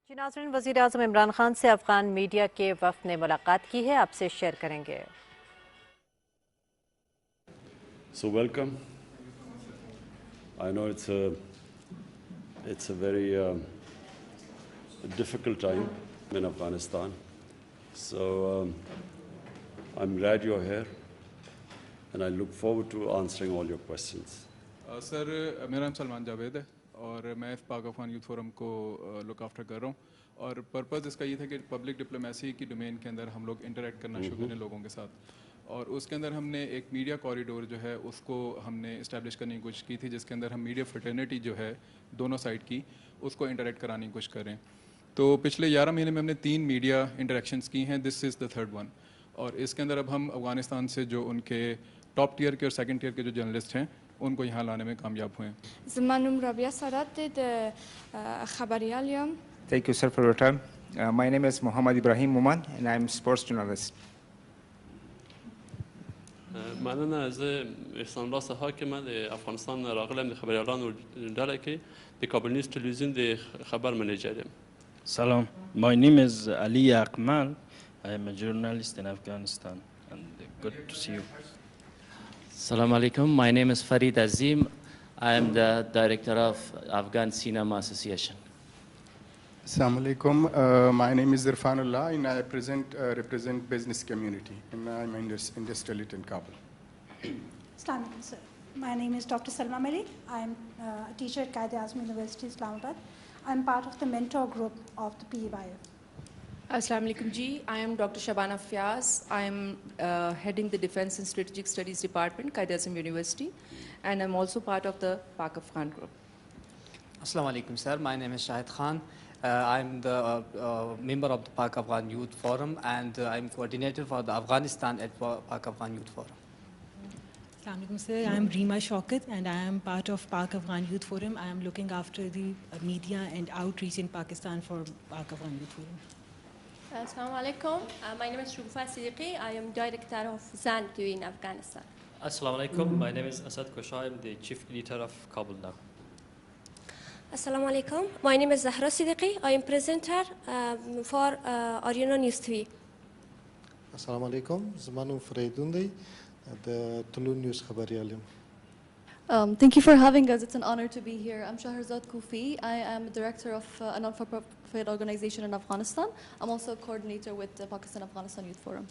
जी नाज़रीन, वज़ीर-ए-आज़म इमरान खान से अफगान मीडिया के वफ़द ने मुलाकात की है, आपसे शेयर करेंगे। So welcome. I know it's a very difficult time in Afghanistan. So I'm glad you're here, and I look forward to answering all your questions. Sir मेरा नाम सलमान जावेद है और मैं पाक अफगान यूथ फोरम को लुक आफ्टर कर रहा हूँ और पर्पज़ इसका ये था कि पब्लिक डिप्लोमेसी की डोमेन के अंदर हम लोग इंटरेक्ट करना शुरू करें लोगों के साथ और उसके अंदर हमने एक मीडिया कॉरिडोर जो है उसको हमने इस्टेब्लिश करने की कोशिश की थी जिसके अंदर हम मीडिया फ्रेटर्निटी जो है दोनों साइड की उसको इंटरेक्ट कराने की कोशिश करें। तो पिछले 11 महीने में हमने 3 मीडिया इंटरेक्शंस की हैं, this is the third one और इसके अंदर अब हम अफ़गानिस्तान से जो उनके टॉप टियर के और सेकंड टियर के जो जर्नलिस्ट हैं उनको यहाँ लाने में कामयाब हुए हैं। Thank you, sir, for your time. My name is Muhammad Ibrahim Muman, and I'm a sports journalist. معنا از احسان الله حاکم د افغانستان راغلم د خبریالان ډله کې د کابل نیوز تلویزیون د خبر منیجر یم. Salam, my name is Ali Akmal. I am a journalist in Afghanistan and good to see you. Assalamu alaikum. My name is Farid Azim. I am the director of Afghan Cinema Association. Assalamu alaikum. My name is Irfanullah and I represent business community and I'm industrialist in Kabul. Assalamu alaikum, sir. My name is Dr. Salma Malik. I'm a teacher at Qaid-e-Azam University, Islamabad. I'm part of the mentor group of the PEYF. Assalamu alaikum ji. I am Dr. Shabana Fiaz. I am heading the Defense and Strategic Studies Department, Qaid-e-Azam University, and I'm also part of the Pak Afghan group. Assalamu alaikum, sir. My name is Shahid Khan. I'm the member of the Pak Afghan Youth Forum, and I'm coordinator for the Afghanistan at Pak Afghan Youth Forum. Assalamu alaikum, sir. I am Reema Shaukat, and I am part of Pak Afghan Youth Forum. I am looking after the media and outreach in Pakistan for Pak Afghan Youth Forum. Assalamu alaikum. My name is Shugfa Siddiqui. I am director of Zan TV in Afghanistan. Assalamu alaikum. My name is Asad Kosha. I am the chief editor of Kabul Now. Assalamu alaikum. My name is Zahra Siddiqui. I am presenter for Ariana News TV. Assalamu alaikum. Zamanu Freidundi, the Tulu News Khabariyalim. Thank you for having us. It's an honor to be here. I'm Shahrazad Kufi. I am director of a non-for-profit organization in Afghanistan. I'm also a coordinator with the Pakistan-Afghanistan Youth Forum.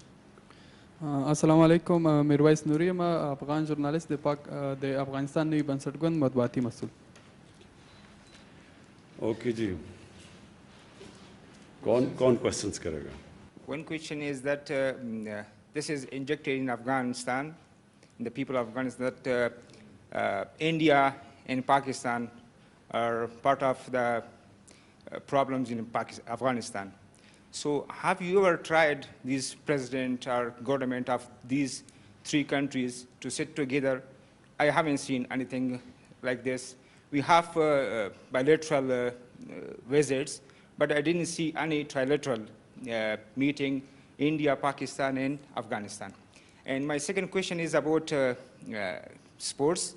Assalamu alaikum. Mirwais Nuri, I'm a Afghan journalist. The Afghanistan Nui Bansatgun Madwati Masul. Okay, ji. Kaun questions karega? One question is that this is injected in Afghanistan, in the people of Afghanistan, that India and Pakistan are part of the problems in Afghanistan. So have you ever tried this president or government of these 3 countries to sit together? I haven't seen anything like this. We have bilateral visits, but I didn't see any trilateral meeting India, Pakistan, and Afghanistan. And my second question is about sports.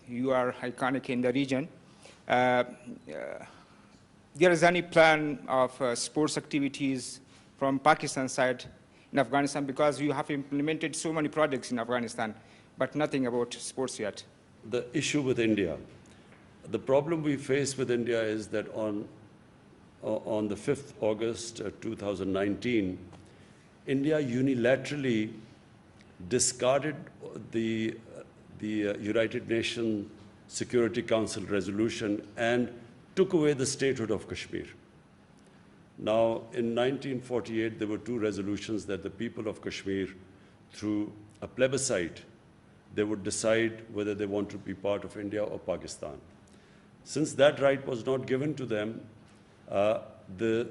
You are iconic in the region. There is any plan of sports activities from Pakistan side in Afghanistan, because you have implemented so many projects in Afghanistan, but nothing about sports yet? The issue with India, the problem we face with India is that on the 5th August 2019, India unilaterally discarded the United Nations Security Council resolution and took away the statehood of Kashmir. Now, in 1948, there were 2 resolutions that the people of Kashmir, through a plebiscite, they would decide whether they want to be part of India or Pakistan. Since that right was not given to them, the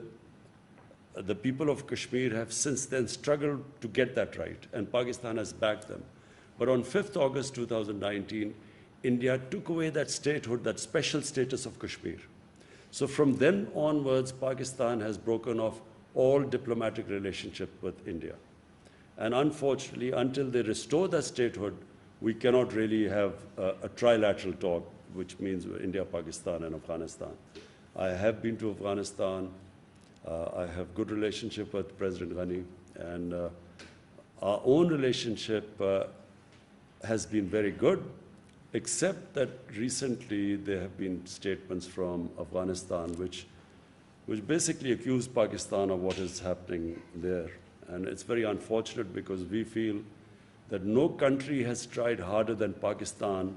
people of Kashmir have since then struggled to get that right, and Pakistan has backed them. But on 5th August 2019, India took away that statehood, that special status of Kashmir. So from then onwards, Pakistan has broken off all diplomatic relationship with India. And unfortunately, until they restore that statehood, we cannot really have a trilateral talk, which means India, Pakistan, and Afghanistan. I have been to Afghanistan. I have good relationship with President Ghani, and our own relationship has been very good, except that recently there have been statements from Afghanistan which basically accuse Pakistan of what is happening there. And it's very unfortunate because we feel that no country has tried harder than Pakistan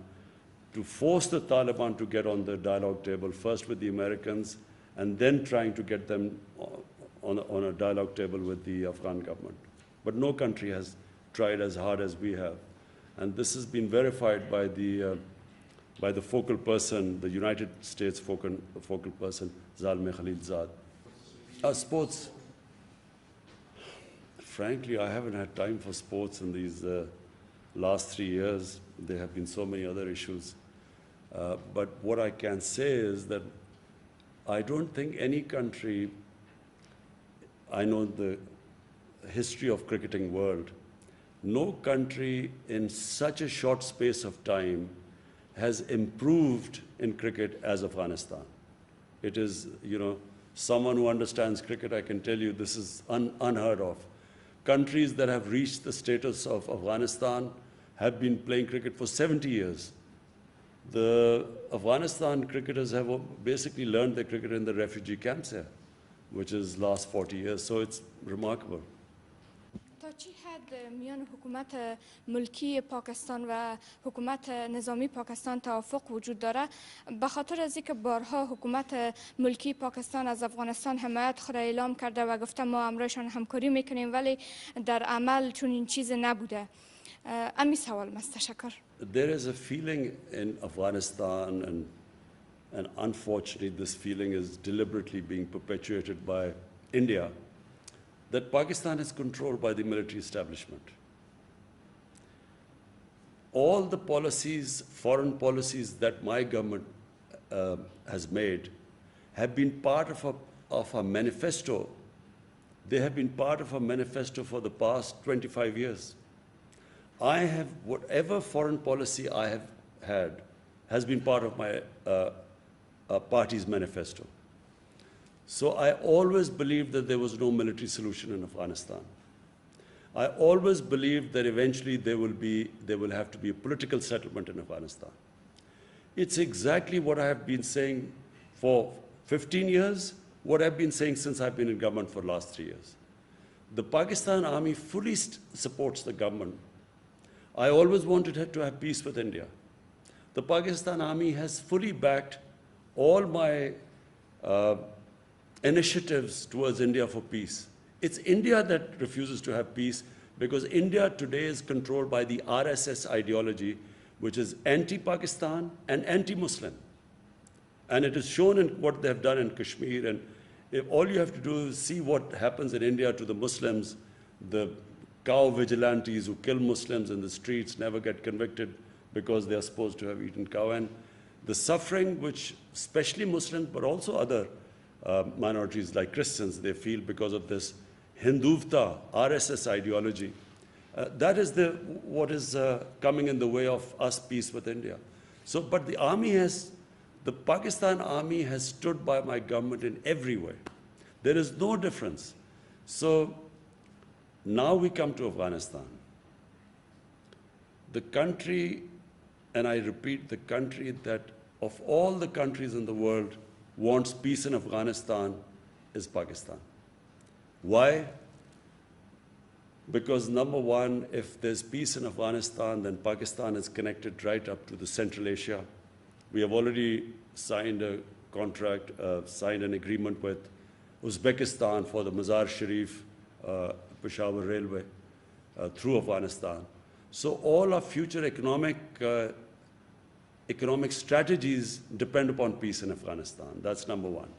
to force the Taliban to get on the dialogue table, first with the Americans, and then trying to get them on a dialogue table with the Afghan government. But no country has tried as hard as we have. And this has been verified by the focal person, the United States focal person, Zalmay Khalilzad. Sports. Frankly, I haven't had time for sports in these last 3 years. There have been so many other issues. But what I can say is that I don't think any country, I know the history of cricketing world, no country in such a short space of time has improved in cricket as Afghanistan. It is, someone who understands cricket, I can tell you this is unheard of. Countries that have reached the status of Afghanistan have been playing cricket for 70 years. The Afghanistan cricketers have basically learned their cricket in the refugee camps here, which is last 40 years, so it's remarkable. تا چی حد میان حکومت ملکی پاکستان و حکومت نظامی پاکستان توافق وجود داره به خاطر از اینکه بارها حکومت ملکی پاکستان از افغانستان حمایت خود اعلام کرده و گفته ما امرایشان همکاری میکنیم ولی در عمل چون این چیز نبوده امی سوال است. تشکر. There is a feeling in Afghanistan, and unfortunately this feeling is deliberately being perpetuated by India, that Pakistan is controlled by the military establishment. All the policies, foreign policies that my government has made have been part of a manifesto. They have been part of a manifesto for the past 25 years. I have, whatever foreign policy I have had has been part of my party's manifesto. So I always believed that there was no military solution in Afghanistan. I always believed that eventually there will have to be a political settlement in Afghanistan. It's exactly what I have been saying for 15 years, what I've been saying since I've been in government for the last 3 years. The Pakistan army fully supports the government. I always wanted to have peace with India. The Pakistan army has fully backed all my initiatives towards India for peace. It's India that refuses to have peace because India today is controlled by the RSS ideology, which is anti-Pakistan and anti-Muslim. And it is shown in what they have done in Kashmir. And if all you have to do is see what happens in India to the Muslims, the cow vigilantes who kill Muslims in the streets never get convicted because they are supposed to have eaten cow. And the suffering which especially Muslims, but also other minorities like Christians, they feel because of this Hinduvta, RSS ideology. That is what is coming in the way of us peace with India. So, but the Pakistan army has stood by my government in every way. There is no difference. So now we come to Afghanistan. The country, and I repeat, the country that of all the countries in the world wants peace in Afghanistan is Pakistan. Why? Because number one, if there's peace in Afghanistan, then Pakistan is connected right up to the Central Asia. We have already signed a contract, signed an agreement with Uzbekistan for the Mazar Sharif Peshawar Railway through Afghanistan. So all our future economic strategies depend upon peace in Afghanistan. That's number one.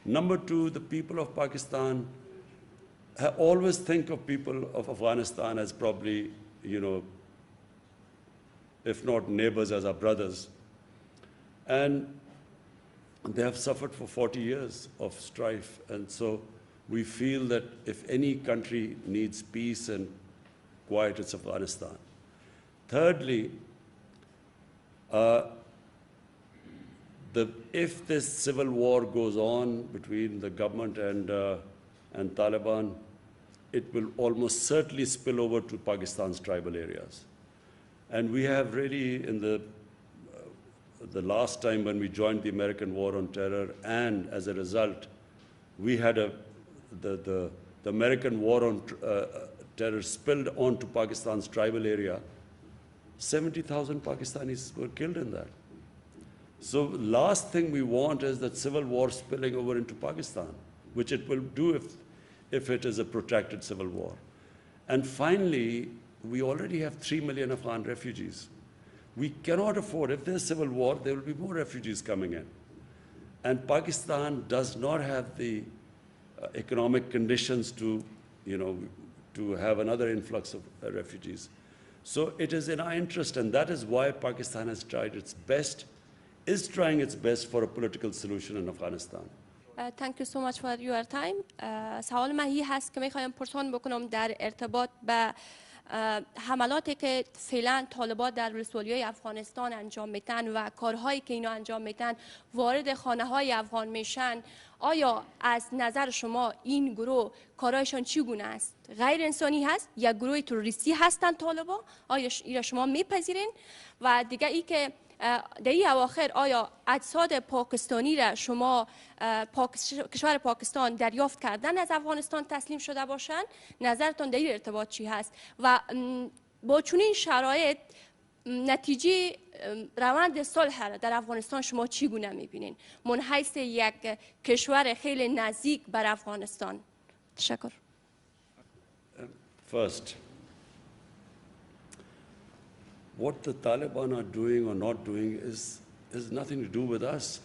Number two, the people of Pakistan always think of people of Afghanistan as probably, if not neighbors, as our brothers. And they have suffered for 40 years of strife. And so we feel that if any country needs peace and quiet, it's if this civil war goes on between the government and Taliban, it will almost certainly spill over to Pakistan's tribal areas. And we have really, in the last time when we joined the American War on Terror, and as a result, we had the American War on Terror spilled onto Pakistan's tribal area. 70,000 Pakistanis were killed in that. So last thing we want is that civil war spilling over into Pakistan, which it will do if it is a protracted civil war. And finally, we already have 3 million Afghan refugees. We cannot afford, if there's civil war, there will be more refugees coming in. And Pakistan does not have the economic conditions to, to have another influx of refugees. So it is in our interest, and that is why Pakistan has tried its best, is trying its best for a political solution in Afghanistan. Thank you so much for your time. سوال من هی هست که میخوایم پرسان بکنم در ارتباط به حملاتی که فعلا طالبان در ولسوالی‌های افغانستان انجام میتن و کارهایی که اینا انجام میتن وارد خانه‌های افغان میشن. آیا از نظر شما این گروه کارهایشان چگونه است؟ غیر انسانی هست یا گروه تروریستی هستند طالبان؟ آیا اینا شما میپذیرین؟ و دیگه ای که در این اواخر آیا اجساد پاکستانی را شما کشور پاکستان دریافت کردن از افغانستان تسلیم شده باشند؟ نظرتان در این ارتباط چی هست؟ و با چنین شرایط نتیجه روند صلح را در افغانستان شما چگونه میبینین؟ من حیث یک کشور خیلی نزدیک بر افغانستان. تشکر. First, what the Taliban are doing or not doing is nothing to do with us.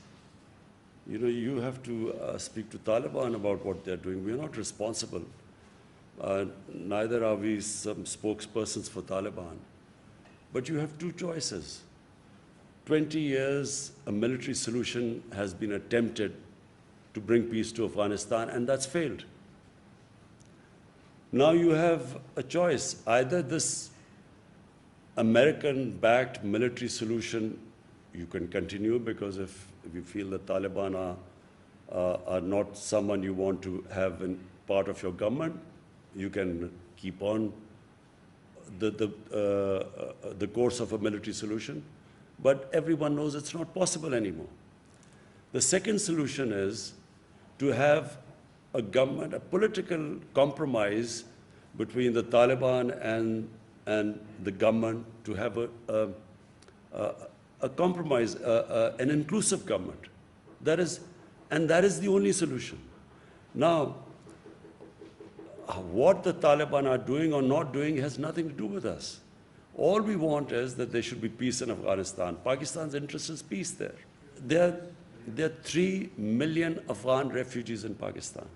You have to speak to Taliban about what they're doing. We're not responsible. Neither are we some spokespersons for Taliban. But you have two choices. 20 years, a military solution has been attempted to bring peace to Afghanistan, and that's failed. Now you have a choice. Either this American-backed military solution, you can continue, because if you feel the Taliban are not someone you want to have in part of your government, you can keep on the course of a military solution. But everyone knows it's not possible anymore. The second solution is to have a government, a political compromise between the Taliban and the government, to have a compromise, an inclusive government. That is the only solution. Now, what the Taliban are doing or not doing has nothing to do with us. All we want is that there should be peace in Afghanistan. Pakistan's interest is peace there. There are 3 million Afghan refugees in Pakistan.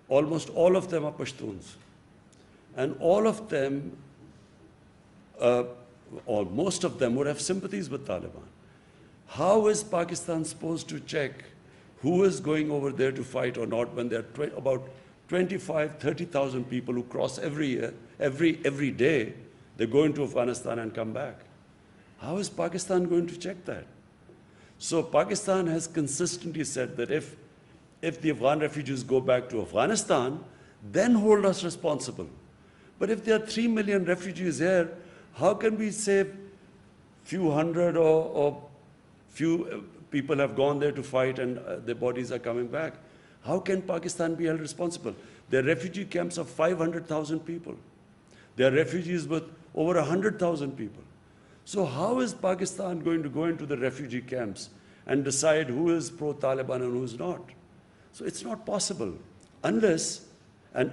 Almost all of them are Pashtuns. And all of them, or most of them, would have sympathies with Taliban. How is Pakistan supposed to check who is going over there to fight or not when there are about 25,000, 30,000 people who cross every year, every day? They go into Afghanistan and come back. How is Pakistan going to check that? So Pakistan has consistently said that if the Afghan refugees go back to Afghanistan, then hold us responsible. But if there are 3 million refugees here, how can we say few hundred or few people have gone there to fight and their bodies are coming back? How can Pakistan be held responsible? There are refugee camps of 500,000 people. There are refugees with over 100,000 people. So how is Pakistan going to go into the refugee camps and decide who is pro-Taliban and who is not? So it's not possible unless, and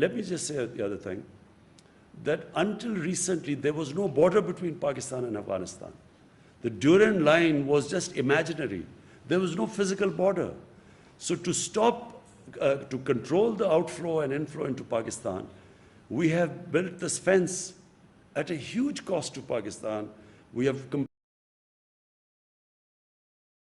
let me just say the other thing, that until recently there was no border between Pakistan and Afghanistan. The Durand line was just imaginary. There was no physical border. So to stop, to control the outflow and inflow into Pakistan, we have built this fence at a huge cost to Pakistan. We have